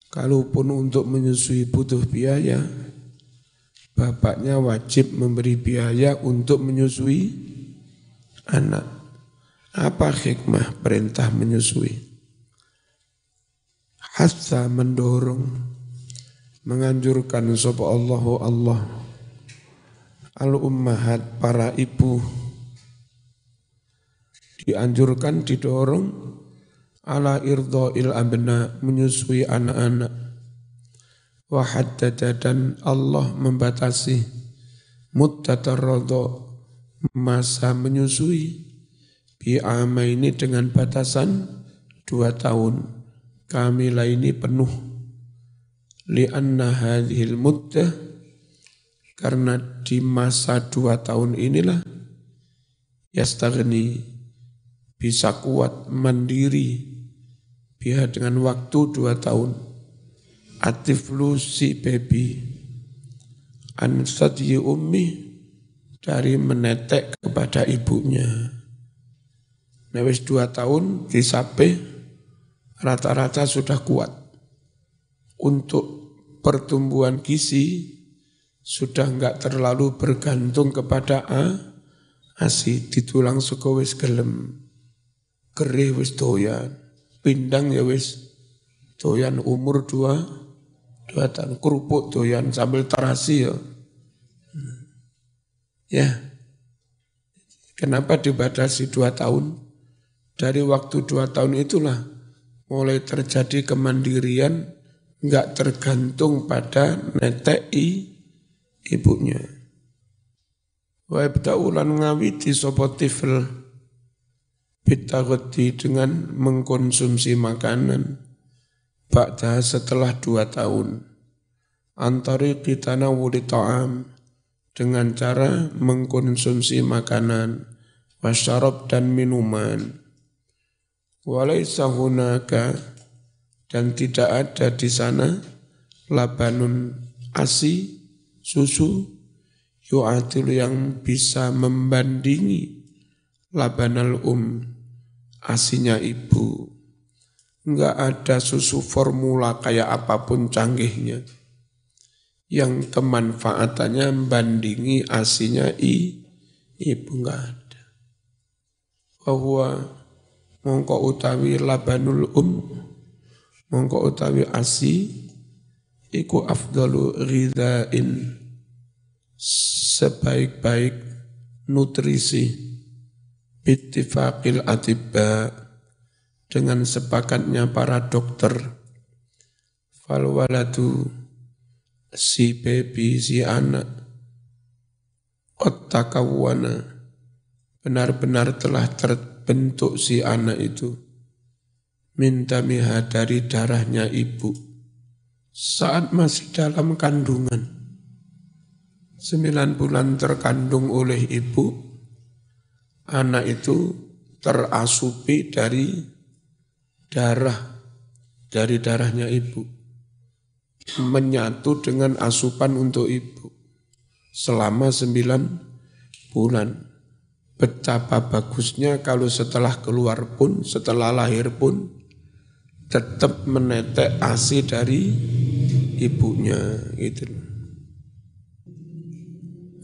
Kalaupun untuk menyusui butuh biaya, bapaknya wajib memberi biaya untuk menyusui anak. Apa hikmah perintah menyusui? Hatsa mendorong, menganjurkan sapa Allahu Allah al-ummahat para ibu, dianjurkan didorong ala irdha'il abna menyusui anak-anak, wa haddada dan Allah membatasi muddatar radha masa menyusui bi amaini dengan batasan 2 tahun. Kamila ini penuh li'anna hadhil muddah karena di masa 2 tahun inilah yastaghni bisa kuat mandiri biha dengan waktu 2 tahun atiflu si baby an sadyi ummi dari menetek kepada ibunya. Nah wis 2 tahun disape rata-rata sudah kuat. Untuk pertumbuhan gizi sudah enggak terlalu bergantung kepada ASI. Di tulang sego wis gelem, gerih wis doyan, pindang ya wis doyan umur 2 tahun, kerupuk doyan sambil terasi ya. Ya, kenapa dibatasi 2 tahun? Dari waktu 2 tahun itulah mulai terjadi kemandirian, enggak tergantung pada netek ibunya. Wa ibta'u lan ngawiti sapa tifl bitagati dengan mengkonsumsi makanan ba'da setelah 2 tahun. Antari kita nawuli ta'am dengan cara mengkonsumsi makanan, wasyarab dan minuman. Walaysa hunaka dan tidak ada di sana labanun ASI, susu yu'atil yang bisa membandingi labanal ASInya ibu. Enggak ada susu formula kayak apapun canggihnya yang kemanfaatannya membandingi ASInya ibu, enggak ada. Bahwa mongko utawi labanul mongko utawi ASI iku afdalu ghidhain sebaik-baik nutrisi bittifaqil atibba dengan sepakatnya para dokter. Fal waladu si baby si anak ottakawwana benar-benar telah terbentuk si anak itu minta miha dari darahnya ibu saat masih dalam kandungan. 9 bulan terkandung oleh ibu, anak itu terasupi dari darahnya ibu, menyatu dengan asupan untuk ibu selama 9 bulan. Betapa bagusnya kalau setelah keluar pun, setelah lahir pun, tetap menetek ASI dari ibunya. Gitu.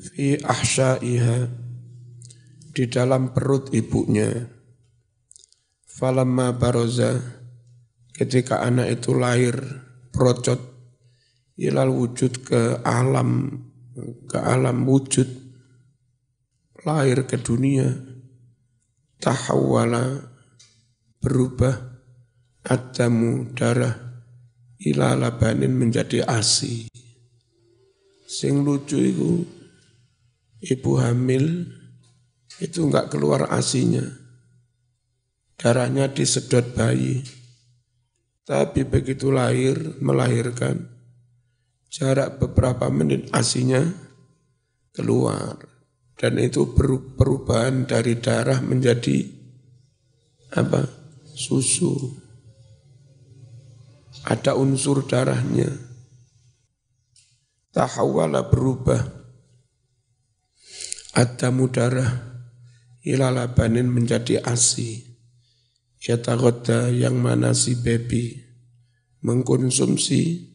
Fi ahsyaiha, di dalam perut ibunya. Falamma baroza, ketika anak itu lahir, procot, ilal wujud ke alam wujud, lahir ke dunia, tahawwala berubah, adamu darah, ila labanin menjadi ASI. Sing lucu itu, ibu hamil itu enggak keluar ASInya, darahnya disedot bayi. Tapi begitu lahir, melahirkan, jarak beberapa menit ASInya keluar. Dan itu perubahan dari darah menjadi susu. Ada unsur darahnya. Tahawala berubah. Adamu darah ila labanin menjadi ASI. Yatagoda yang mana si baby mengkonsumsi,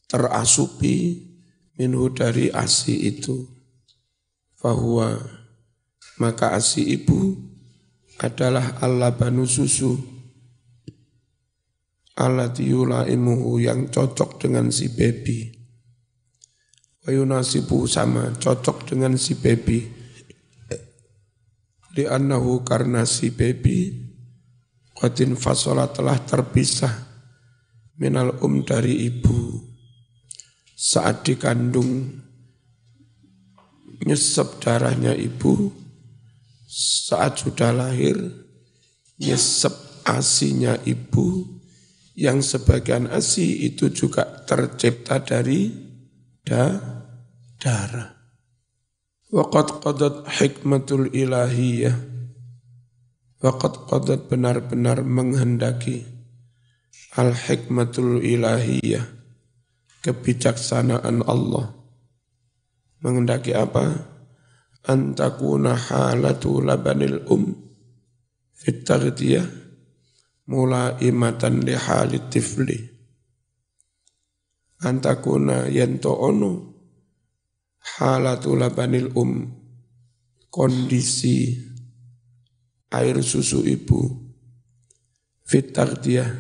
terasupi minhu dari ASI itu. Fahuwa, maka ASI ibu adalah al-labanu susu, allati yulaimuhu yang cocok dengan si baby. Wa yunasibu sama cocok dengan si baby. Li'annahu karena si baby qatin fasola telah terpisah minal dari ibu. Saat dikandung nyesep darahnya ibu, saat sudah lahir nyesep asinya ibu, yang sebagian ASI itu juga tercipta dari darah. Waqad qadat hikmatul ilahiyah, waqad qadat benar-benar menghendaki al hikmatul ilahiyah, kebijaksanaan Allah. Menghendaki apa? Antakuna halatu labanil fit taghdiyah mulaimatan li halit tifli. Antakuna yanto ono halatu labanil kondisi air susu ibu fit taghdiyah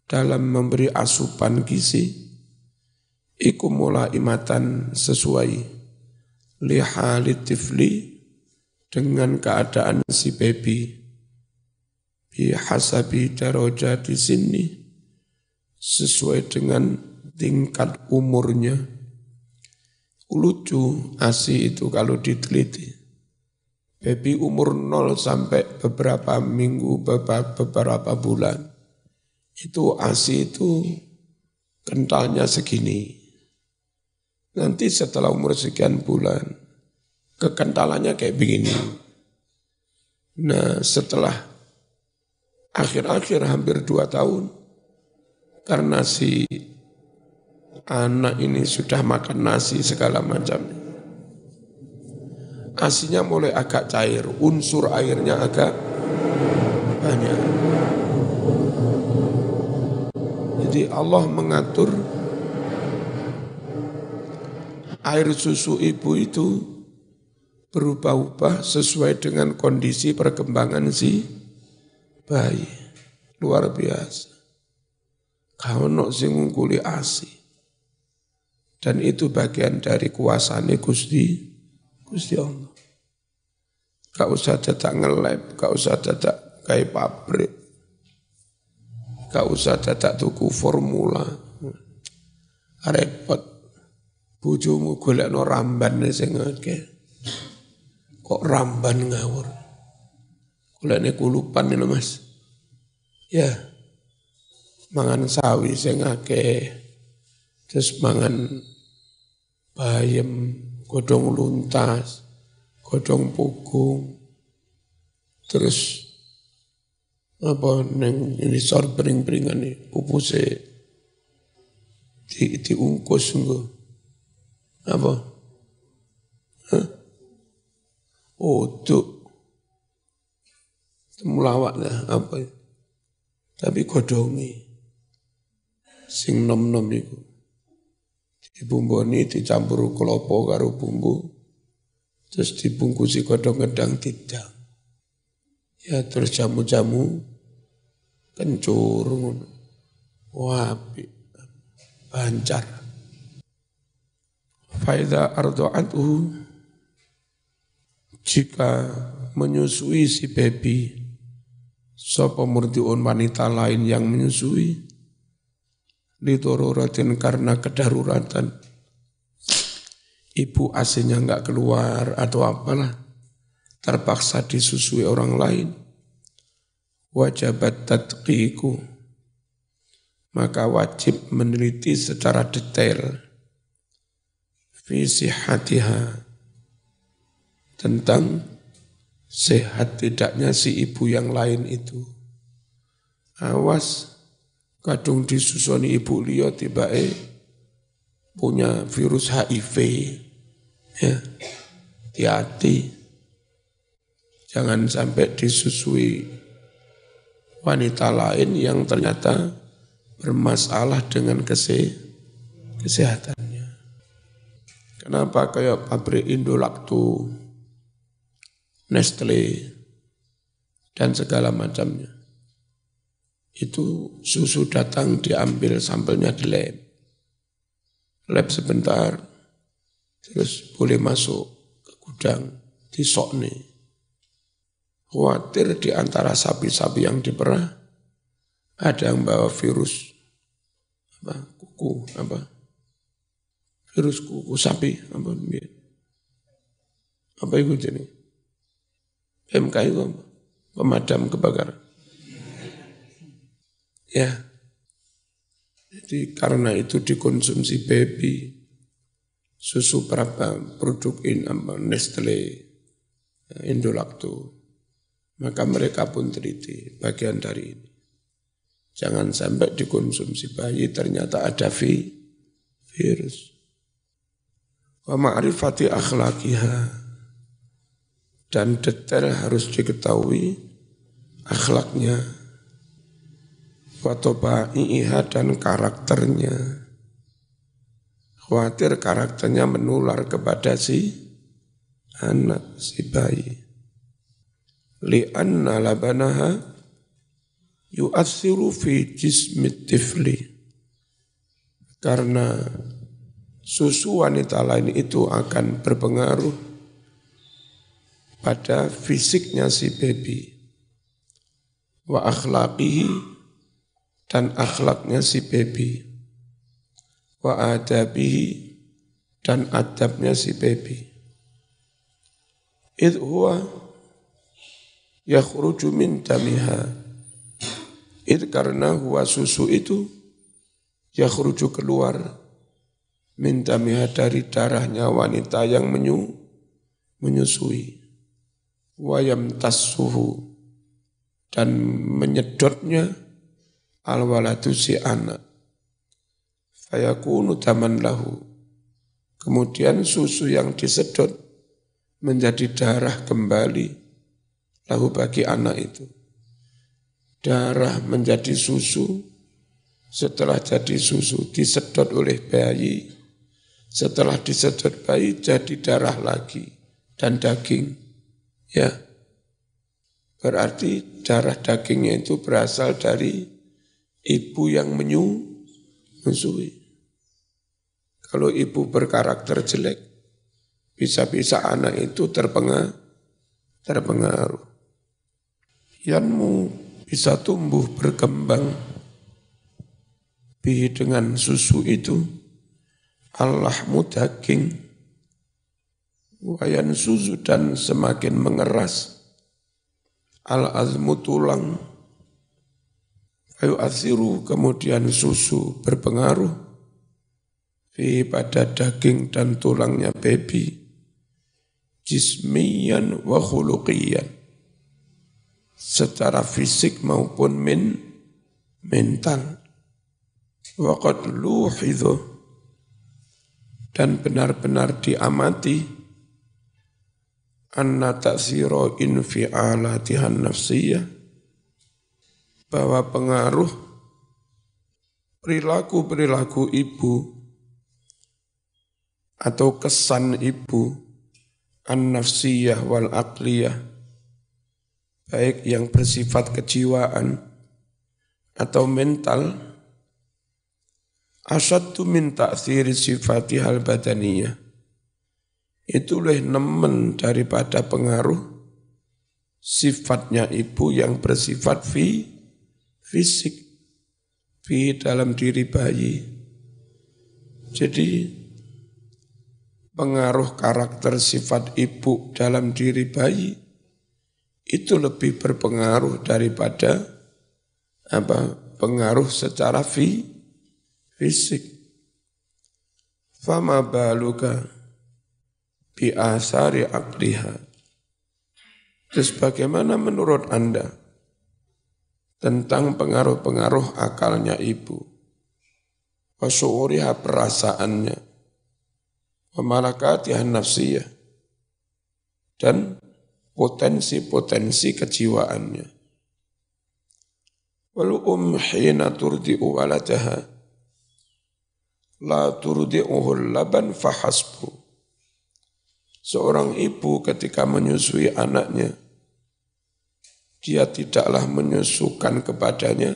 dalam memberi asupan gizi iku mulaimatan sesuai li halit tifli dengan keadaan si baby bihasabi darajati sinni sesuai dengan tingkat umurnya. Lucu ASI itu kalau diteliti. Baby umur 0 sampai beberapa minggu, beberapa bulan. Itu ASI itu kentalnya segini. Nanti setelah umur sekian bulan, kekentalannya kayak begini. Nah setelah akhir-akhir hampir 2 tahun, karena si anak ini sudah makan nasi segala macam, asinya mulai agak cair, unsur airnya agak banyak. Jadi Allah mengatur air susu ibu itu berubah-ubah sesuai dengan kondisi perkembangan si bayi. Luar biasa. Kau nok sing ngungkuli ASI. Dan itu bagian dari kuasane Gusti Allah. Gak usah dadak ngelab, gak usah dadak kayak pabrik, gak usah dadak tuku formula. Repot. Bojomu golekno ramban sing akeh. Kok ramban ngawur? Golekne kulupan lho Mas. Ya. Mangan sawi sing akeh. Terus mangan bayem, godhong luntas, godhong pugung, terus apa neng ini sor bering-beringan nih, pupuse diungkus engko. Apa? Hah? Odok. Temulawak lah apa? Tapi godhonge sing nom-nom iku. Dibumboni dicampur klopo karo bumbu, terus dibungkusi godhong gedang tidang. Ya terus jamu-jamu kencur ngono. Wah, bancar. Faida ardo'atuhu, jika menyusui si baby, sapa murdiun wanita lain yang menyusui, lidoruratin karena kedaruratan, ibu ASInya enggak keluar atau apalah, terpaksa disusui orang lain, wajibat tadqiqu, maka wajib meneliti secara detail fi sihhatiha, tentang sehat tidaknya si ibu yang lain itu. Awas kadung disusoni ibu liya tibake punya virus HIV, ya hati-hati, jangan sampai disusui wanita lain yang ternyata bermasalah dengan kesehatannya. Kenapa kayak pabrik Indolacto, Nestle, dan segala macamnya. Itu susu datang diambil sampelnya di lab. Lab sebentar, terus boleh masuk ke gudang, disokne. Khawatir di antara sapi-sapi yang diperah, ada yang bawa virus, virus kuku sapi, apa itu jenis? PMK itu apa? Pemadam kebakaran. Ya, jadi karena itu dikonsumsi baby, susu berapa produk Nestle, Indolacto, maka mereka pun teliti bagian dari ini. Jangan sampai dikonsumsi bayi ternyata ada virus. Wa ma'rifati akhlaqiha, dan detail harus diketahui akhlaknya. Wa tobai'iha, dan karakternya. Khawatir karakternya menular kepada si anak, si bayi. Li'anna labanaha yu'assiru fi jismit tifli. Karena susu wanita lain itu akan berpengaruh pada fisiknya si baby. Wa akhlaqihi, dan akhlaknya si baby. Wa adabihi, dan adabnya si baby. Idh huwa yakhruju min damiha. Idh, karena huwa susu itu yakhruju keluar min damiha, dari darahnya wanita yang menyusui. Wa yamtassuhu, dan menyedotnya al-waladu, si anak. Fayakunu daman lahu, kemudian susu yang disedot menjadi darah kembali lahu, bagi anak itu. Darah menjadi susu, setelah jadi susu disedot oleh bayi, setelah disedot bayi jadi darah lagi dan daging. Ya, berarti darah dagingnya itu berasal dari ibu yang menyusui. Kalau ibu berkarakter jelek, bisa-bisa anak itu terpengaruh. Yanmu, bisa tumbuh berkembang bihi, dengan susu itu, al-lahmu, daging, wayan susu, dan semakin mengeras, al-azmu, tulang, yu'athiru, kemudian susu berpengaruh fi, pada daging dan tulangnya baby, jismiyan wa khuluqiyan, secara fisik maupun mental. Wa qad luhidhu, dan benar-benar diamati, anna ta'thira infi'alatihan nafsiyah, bahwa pengaruh perilaku-perilaku ibu atau kesan ibu, an-nafsiyah wal aqliyah, baik yang bersifat kejiwaan atau mental, asyaddu min ta'thiri sifatihal badaniyah, itu lebih nemen daripada pengaruh sifatnya ibu yang bersifat fisik dalam diri bayi. Jadi pengaruh karakter sifat ibu dalam diri bayi itu lebih berpengaruh daripada pengaruh secara fisik. Fama baluka bi asari aqliha. Terus bagaimana menurut Anda tentang pengaruh-pengaruh akalnya ibu, wa syu'uriha, perasaannya, wa malakatiha nafsiyah, dan potensi-potensi kejiwaannya. Wal hina turdi'u waladaha la turdi'uhul laban fahasbu. Seorang ibu ketika menyusui anaknya, dia tidaklah menyusukan kepadanya,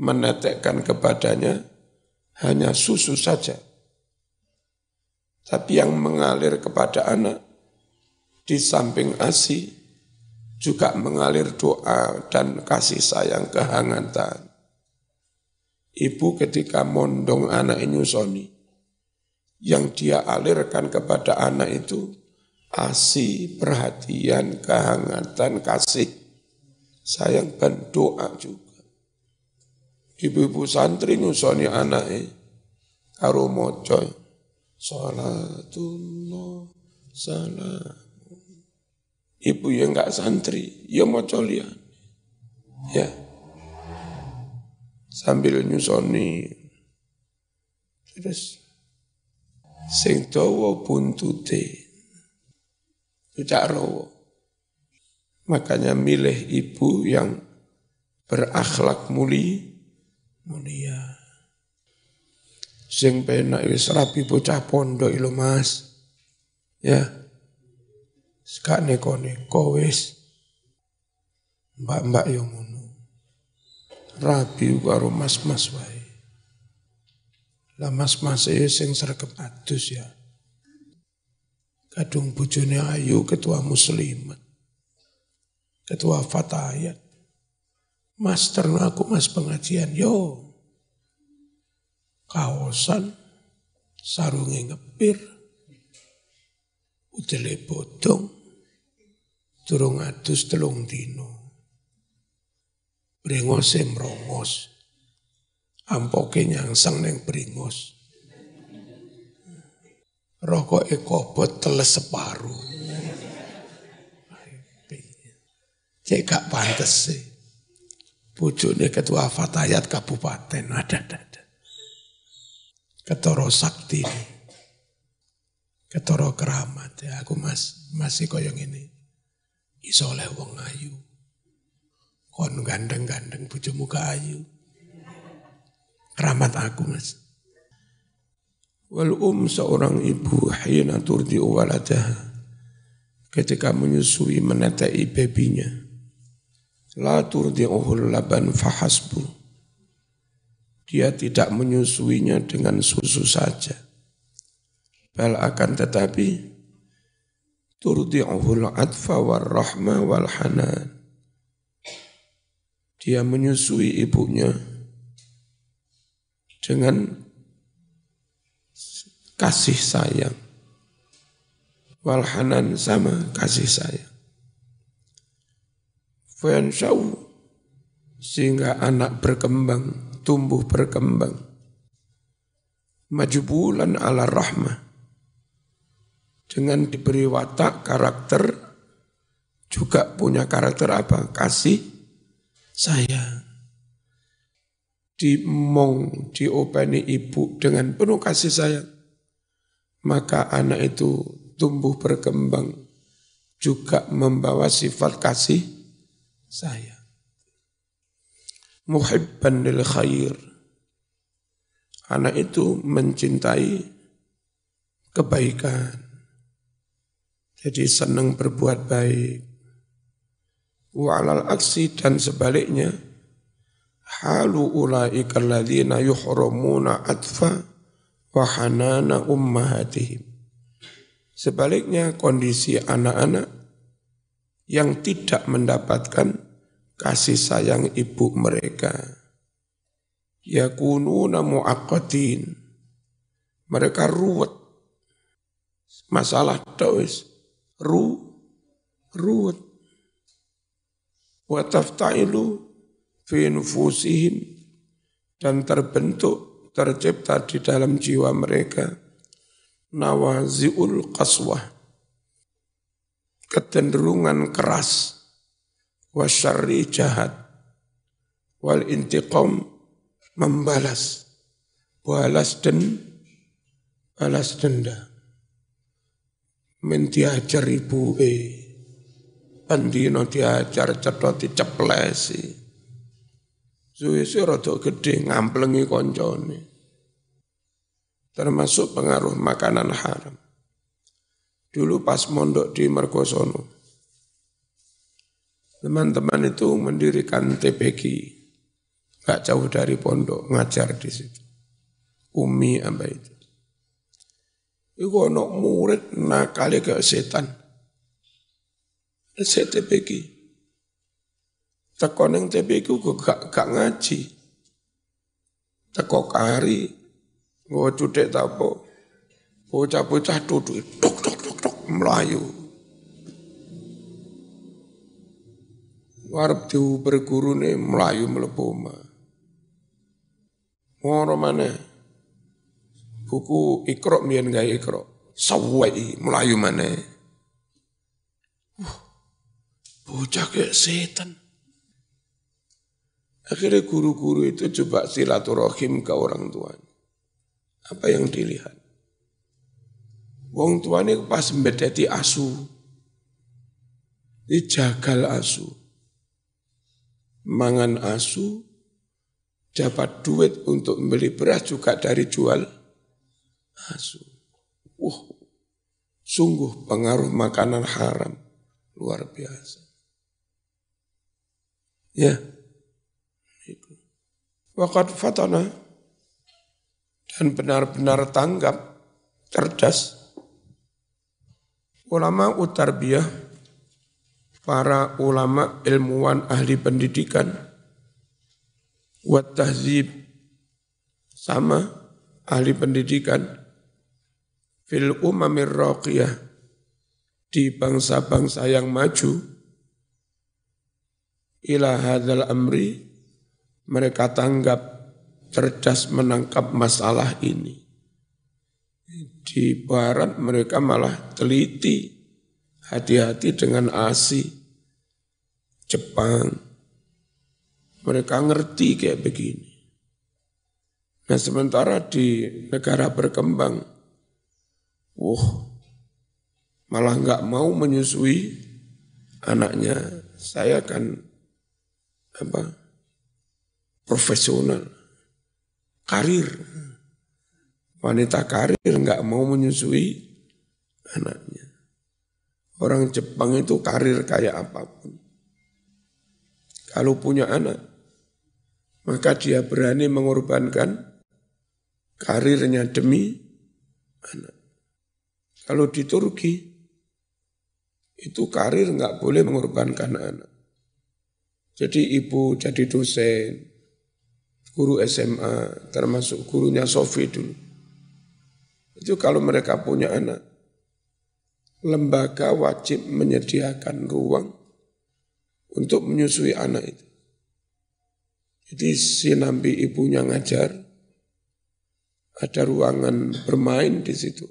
menetekkan kepadanya hanya susu saja. Tapi yang mengalir kepada anak, di samping ASI, juga mengalir doa dan kasih sayang kehangatan. Ibu ketika mondong anak nyusoni, yang dia alirkan kepada anak itu ASI, perhatian, kehangatan, kasih sayang dan doa juga. Ibu-ibu santri nyusoni anaknya karo moco salatullah salam. Ibu yang enggak santri, ya moco lian. Ya. Sambil nyusoni. Terus sing dawa buntute. Ucak rawa. Makanya milih ibu yang berakhlak mulia. Sing penak wis rapi bocah pondok lho Mas. Ya. Sekak neko-neko wis. Mbak-mbak yo ngono. Rapi karo mas-mas wae. Lah mas-mas sing sregep adus ya. Kadung bojone ayu, ketua muslimat. Ketua fatayat. Mas terno aku mas pengajian. Yo. Kaosan, sarunge ngepir, udele bodong, durung adus 3 dino. Bringose mrongos, ampoke nyangsang neng bringos. Rokoke kobot teles separuh. Cek gak pantes sih. Bojone ketua fatayat kabupaten ada. Ketoro sakti, ketoro keramat ya. Aku masih koyong ini. Iso oleh wong ayu. Kon gandeng-gandeng bojomu ke ayu. Keramat aku Mas. Wal seorang ibu hina turdi'u waladaha. Ketika menyusui menetei bebinya. La turdi'uhul laban fahasbu. Dia tidak menyusuinya dengan susu saja. Bal akan tetapi turdi'uhul atfa war rahma wal hanan. Dia menyusui ibunya dengan kasih sayang. Wal hanan sama kasih sayang. Fayanshau sehingga anak berkembang, tumbuh berkembang. Majbulan ala rahmah. Dengan diberi watak karakter, juga punya karakter apa? Kasih sayang. Diopeni ibu dengan penuh kasih sayang. Maka anak itu tumbuh berkembang, juga membawa sifat kasih sayang. Muhibban lil khair. Anak itu mencintai kebaikan. Jadi senang berbuat baik. Wa alal aksi dan sebaliknya. Halu ulaika alladzina yuhramuna atfa wa hanana ummahatihim. Sebaliknya kondisi anak-anak yang tidak mendapatkan kasih sayang ibu mereka. Yakununa mu'aqqatin. Mereka ruwet. Masalah tawis. Ruwet. Wa tafta'ilu fi nufusihim. Dan tercipta di dalam jiwa mereka. Nawazi'ul qaswah. Kecenderungan keras. Wasyarri jahat, wal intiqam membalas, balas denda. Mentiajar ibu pandino diajar cedot diceplesi. Suwe-suwe rada gede ngamplengi koncone. Termasuk pengaruh makanan haram. Dulu pas mondok di Mergosono, teman-teman itu mendirikan TPQ, gak jauh dari pondok, ngajar di situ. Umi apa itu. Iku ono murid nakale ke setan. TPQ. Teko ning TPQ gak ngaji. Teko kari, nggo cuthik tapo. Bocah-bocah duduk tok melayu. Warep diuber gurune melayu mlebu omah. Ngono maneh. Buku Iqra mbiyen gawe Iqra. Sawai melayu maneh. Bocah kayak setan. Akhirnya guru-guru itu coba silaturahim ke orang tuanya. Apa yang dilihat? Wong tuane pas mbedeti asu. Dijagal asu. Mangan asu, dapat duit untuk membeli beras juga dari jual asu. Sungguh pengaruh makanan haram luar biasa. Ya. Waqad fatana dan benar-benar tanggap, cerdas. Ulama utarbiyah, para ulama ilmuwan ahli pendidikan, wat tahzib, sama ahli pendidikan, fil umamir raqiyah, di bangsa-bangsa yang maju, ila hadzal amri, mereka tanggap, cerdas menangkap masalah ini. Di barat mereka malah teliti, hati-hati dengan Asi, Jepang. Mereka ngerti kayak begini. Nah sementara di negara berkembang, malah nggak mau menyusui anaknya. Saya kan profesional, karir. Wanita karir nggak mau menyusui anaknya. Orang Jepang itu karir kayak apapun. Kalau punya anak, maka dia berani mengorbankan karirnya demi anak. Kalau di Turki, itu karir nggak boleh mengorbankan anak. Jadi ibu jadi dosen, guru SMA, termasuk gurunya Sofi dulu. Itu kalau mereka punya anak, lembaga wajib menyediakan ruang untuk menyusui anak itu. Jadi sinambi ibunya ngajar, ada ruangan bermain di situ.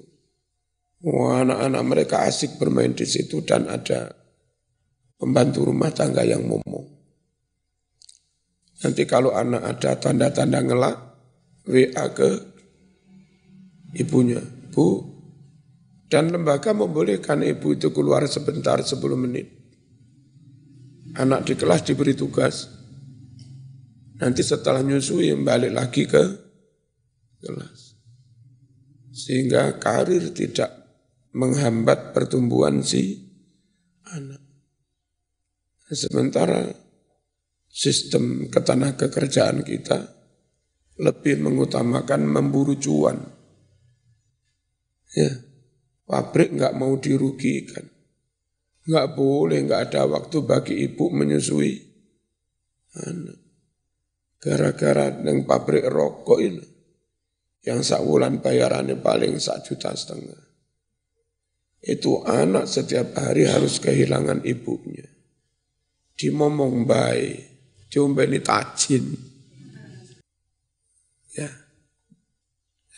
Anak-anak mereka asik bermain di situ dan ada pembantu rumah tangga yang ngomong. Nanti kalau anak ada tanda-tanda ngelak, WA ke ibunya, Bu, dan lembaga membolehkan ibu itu keluar sebentar 10 menit. Anak di kelas diberi tugas, nanti setelah nyusui balik lagi ke kelas. Sehingga karir tidak menghambat pertumbuhan si anak. Sementara sistem ketenagakerjaan kita lebih mengutamakan memburu cuan. Ya, pabrik nggak mau dirugikan. Nggak boleh, nggak ada waktu bagi ibu menyusui anak. Gara-gara yang pabrik rokok ini, yang sakulan bayarannya paling 1,5 juta. Itu anak setiap hari harus kehilangan ibunya. Dimomong baik, diombeni tajin. Ya.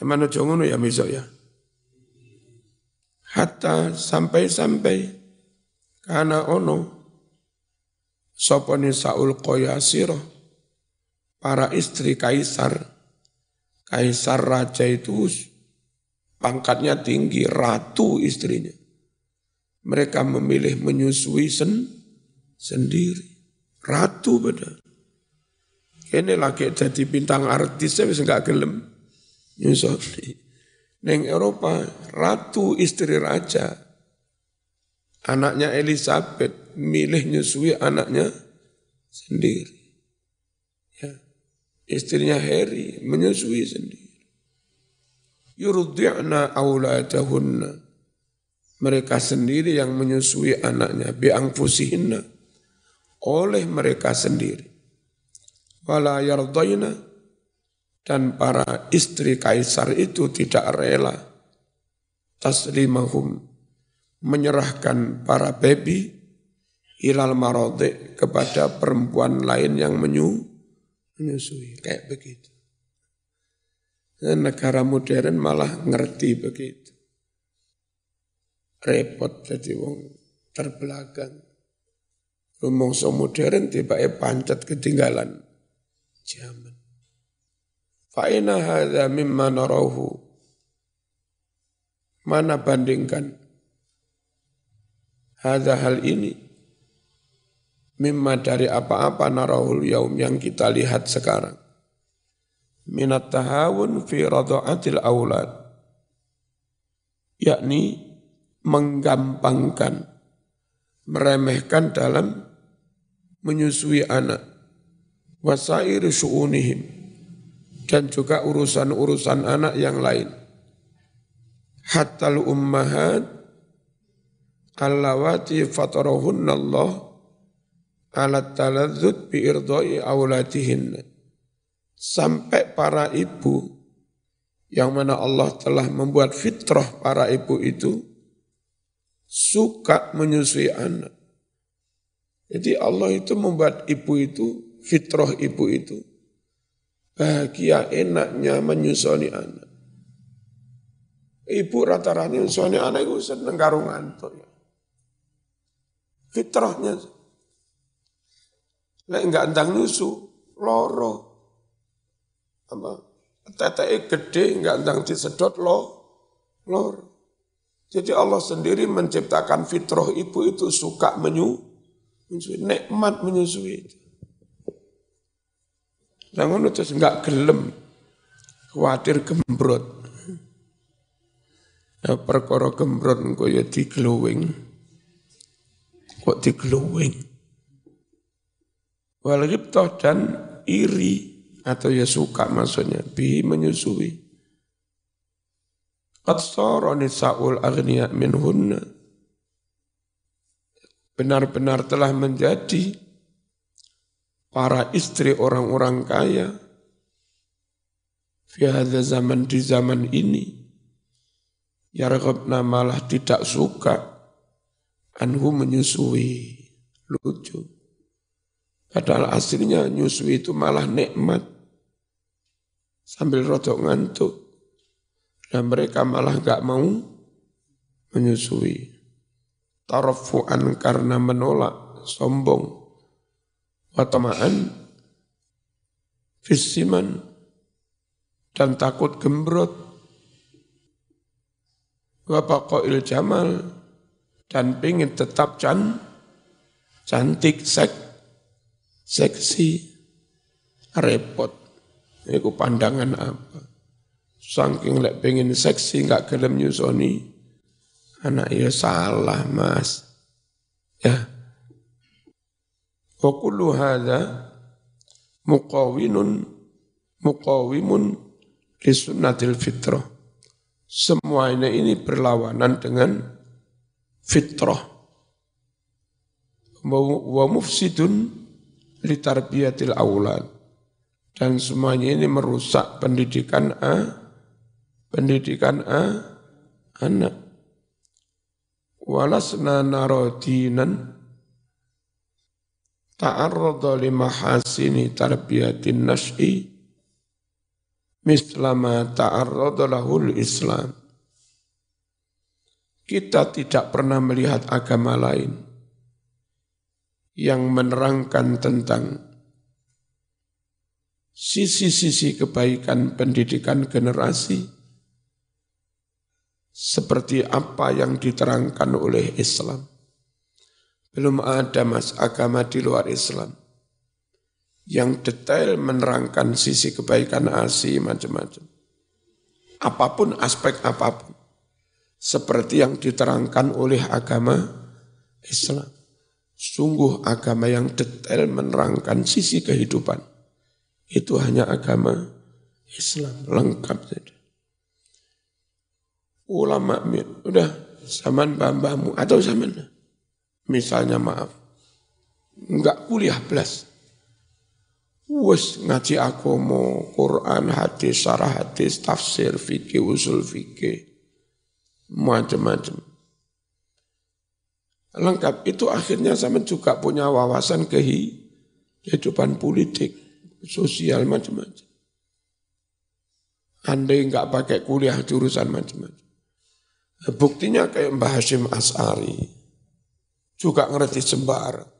Emang ojo ngono ya besok ya. Hatta sampai-sampai karena ono sapa nisaul qayasirah, para istri kaisar raja itu pangkatnya tinggi, ratu istrinya. Mereka memilih menyusui sendiri. Ratu benar. Kene lagi jadi bintang artis wis enggak gelem nyusoni. Neng Eropa ratu istri raja, anaknya Elizabeth milih nyusui anaknya sendiri. Ya, istrinya Harry menyusui sendiri. Yurdi'na auladahunna, mereka sendiri yang menyusui anaknya, bi'angfusihinna, oleh mereka sendiri. Wala yardayna, dan para istri kaisar itu tidak rela taslimahum, menyerahkan para baby ilal maradi, kepada perempuan lain yang menyusui. Kayak begitu. Dan negara modern malah ngerti begitu. Repot jadi wong terbelakang. Rumongso modern tiba-tiba pancet ketinggalan zaman. Fa'ina hadza mimma narahu. Mana bandingkan hadza hal ini mimma dari apa-apa narahul yaum yang kita lihat sekarang. Minat tahawun fi radha'atil aulad, yakni menggampangkan, meremehkan dalam menyusui anak, wasairi syu'unihim, dan juga urusan-urusan anak yang lain. Hattal ummahat allawati fatarahunallah ala taladzud bi irdai aulatihinna, sampai para ibu yang mana Allah telah membuat fitrah para ibu itu suka menyusui anak. Jadi Allah itu membuat ibu itu, fitrah ibu itu bahagia enaknya menyusui anak. Ibu rata-rata menyusui anak itu seneng karo ngantuk. Fitrahnya. Lek enggak ndang nyusu, loro. Apa? Teteke gede enggak ndang disedot lor. Jadi Allah sendiri menciptakan fitrah ibu itu suka menyusui, nikmat menyusui itu. Jangan terus enggak gelem, khawatir gembrot. Nah, perkara gembrot engko ya diglowing. Kok diglowing? Wal ghibtah dan iri, atau ya suka maksudnya, bi menyusui. Qad sara nisa'ul aghniya minhunna, benar-benar telah menjadi para istri orang-orang kaya fi hadza zaman, di zaman ini, yarghabna, malah tidak suka anhu menyusui. Lucu. Padahal aslinya nyusui itu malah nikmat. Sambil rodok ngantuk. Dan mereka malah enggak mau menyusui. Tarafu'an, karena menolak, sombong. Watama'an fisiman, dan takut gembrot. Wabaqa'il jamal, dan pingin tetap cantik, seksi, repot. Itu pandangan apa? Saking lek pengen seksi enggak gelem nyusoni anak, ya salah mas. Ya. Wa kullu hadza muqawimun li sunnatil fitrah. Semuanya ini berlawanan dengan fitrah. Wa mufsidun li tarbiyatil aulad, dan semuanya ini merusak pendidikan anak. Walasna naradinan ta'arrada li mahasini tarbiyatin nas'i mislama ta'arrada lahul Islam. Kita tidak pernah melihat agama lain yang menerangkan tentang sisi-sisi kebaikan pendidikan generasi seperti apa yang diterangkan oleh Islam. Belum ada mas agama di luar Islam yang detail menerangkan sisi kebaikan ASI macam-macam. Apapun aspek apapun. Seperti yang diterangkan oleh agama Islam. Sungguh agama yang detail menerangkan sisi kehidupan. Itu hanya agama Islam, lengkap saja. Ulama, udah zaman mbah-mbahmu atau zaman, misalnya maaf, enggak kuliah belas. Wes ngaji agama, Quran, hadis, syarah hadis, tafsir, fikih, usul fikih, macam-macam. Lengkap itu akhirnya sama juga punya wawasan kehidupan politik, sosial, macam-macam. Andai enggak pakai kuliah jurusan macam-macam. Buktinya kayak Mbah Hasyim Asy'ari, juga ngerti sembarang.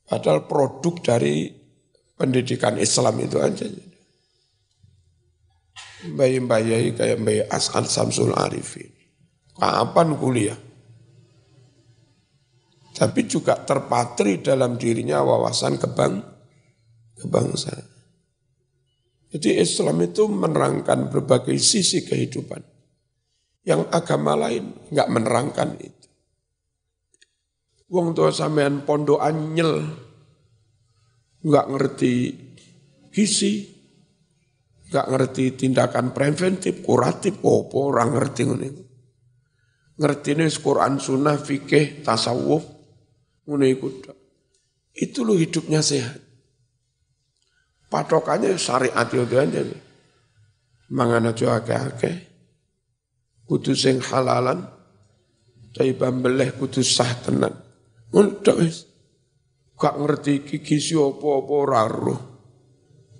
Padahal produk dari pendidikan Islam itu aja. Bayi-bayi kayak Mbah As'ad Samsul Arifin. Kapan kuliah? Tapi juga terpatri dalam dirinya wawasan kebangsaan. Jadi Islam itu menerangkan berbagai sisi kehidupan. Yang agama lain enggak menerangkan itu. Wong tua sampean pondok anyel, enggak ngerti gizi, enggak ngerti tindakan preventif, kuratif, apa orang ngerti ngene. Ngertine Quran, sunnah, fikih, tasawuf, ngene iku. Itu lo hidupnya sehat. Patokannya syariat yo aja. Mangan aja akeh-akeh. Kudu sing halalan, cai pambeleh kudu sah tenan. Untuk gak ngerti gizi apa-apa ora roh.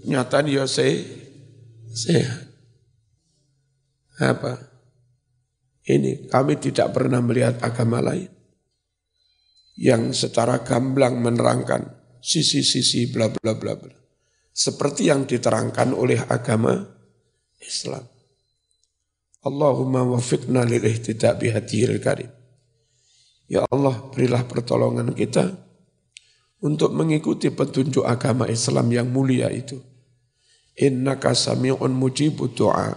Nyatane ya sehat. Apa? Ini kami tidak pernah melihat agama lain yang secara gamblang menerangkan sisi-sisi bla bla bla bla. Seperti yang diterangkan oleh agama Islam. Allahumma wafiqna lil ihtida' bihadiyil karim. Ya Allah, berilah pertolongan kita untuk mengikuti petunjuk agama Islam yang mulia itu. Innaka sami'un mujibud du'a.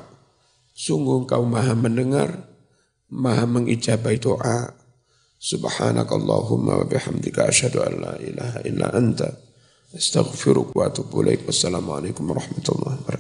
Sungguh Engkau Maha mendengar, Maha mengijabai doa. Subhanakallahumma wa bihamdika asyhadu an la ilaha illa anta astaghfiruka wa atubu ilaik. Wassalamualaikum warahmatullahi wabarakatuh.